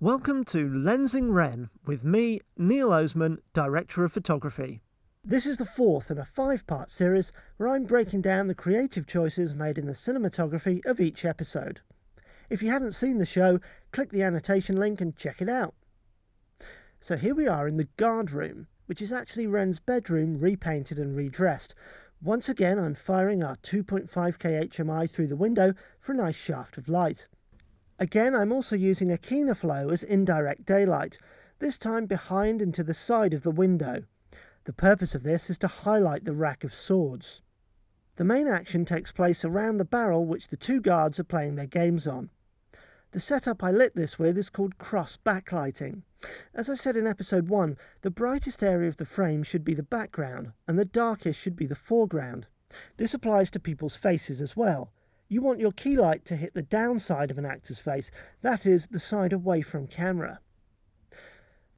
Welcome to Lensing Wren with me, Neil Oseman, Director of Photography. This is the fourth in a 5-part series where I'm breaking down the creative choices made in the cinematography of each episode. If you haven't seen the show, click the annotation link and check it out. So here we are in the guard room, which is actually Wren's bedroom repainted and redressed. Once again, I'm firing our 2.5K HMI through the window for a nice shaft of light. Again, I'm also using a keener flow as indirect daylight, this time behind and to the side of the window. The purpose of this is to highlight the rack of swords. The main action takes place around the barrel which the two guards are playing their games on. The setup I lit this with is called cross backlighting. As I said in episode 1, the brightest area of the frame should be the background and the darkest should be the foreground. This applies to people's faces as well. You want your key light to hit the downside of an actor's face, that is, the side away from camera.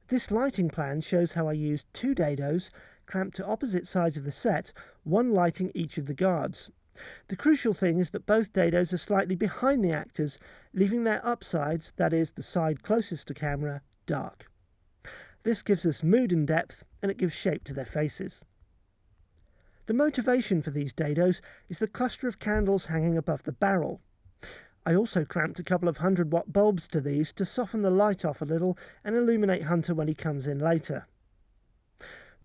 This lighting plan shows how I used 2 dados clamped to opposite sides of the set, one lighting each of the guards. The crucial thing is that both dados are slightly behind the actors, leaving their upsides, that is, the side closest to camera, dark. This gives us mood and depth, and it gives shape to their faces. The motivation for these dados is the cluster of candles hanging above the barrel. I also clamped a couple of 100-watt bulbs to these to soften the light off a little and illuminate Hunter when he comes in later.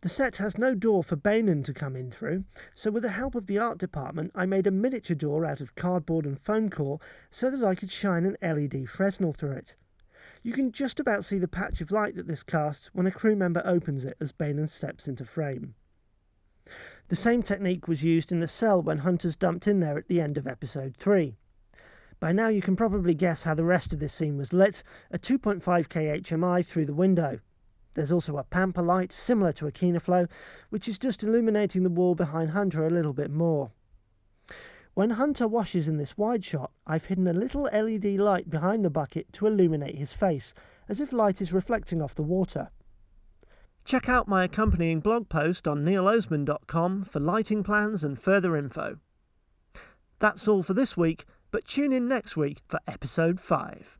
The set has no door for Banan to come in through, so with the help of the art department I made a miniature door out of cardboard and foam core so that I could shine an LED Fresnel through it. You can just about see the patch of light that this casts when a crew member opens it as Banan steps into frame. The same technique was used in the cell when Hunter's dumped in there at the end of episode 3. By now you can probably guess how the rest of this scene was lit, a 2.5K HMI through the window. There's also a pamper light, similar to a keener flow, which is just illuminating the wall behind Hunter a little bit more. When Hunter washes in this wide shot, I've hidden a little LED light behind the bucket to illuminate his face, as if light is reflecting off the water. Check out my accompanying blog post on neilosman.com for lighting plans and further info. That's all for this week, but tune in next week for episode 5.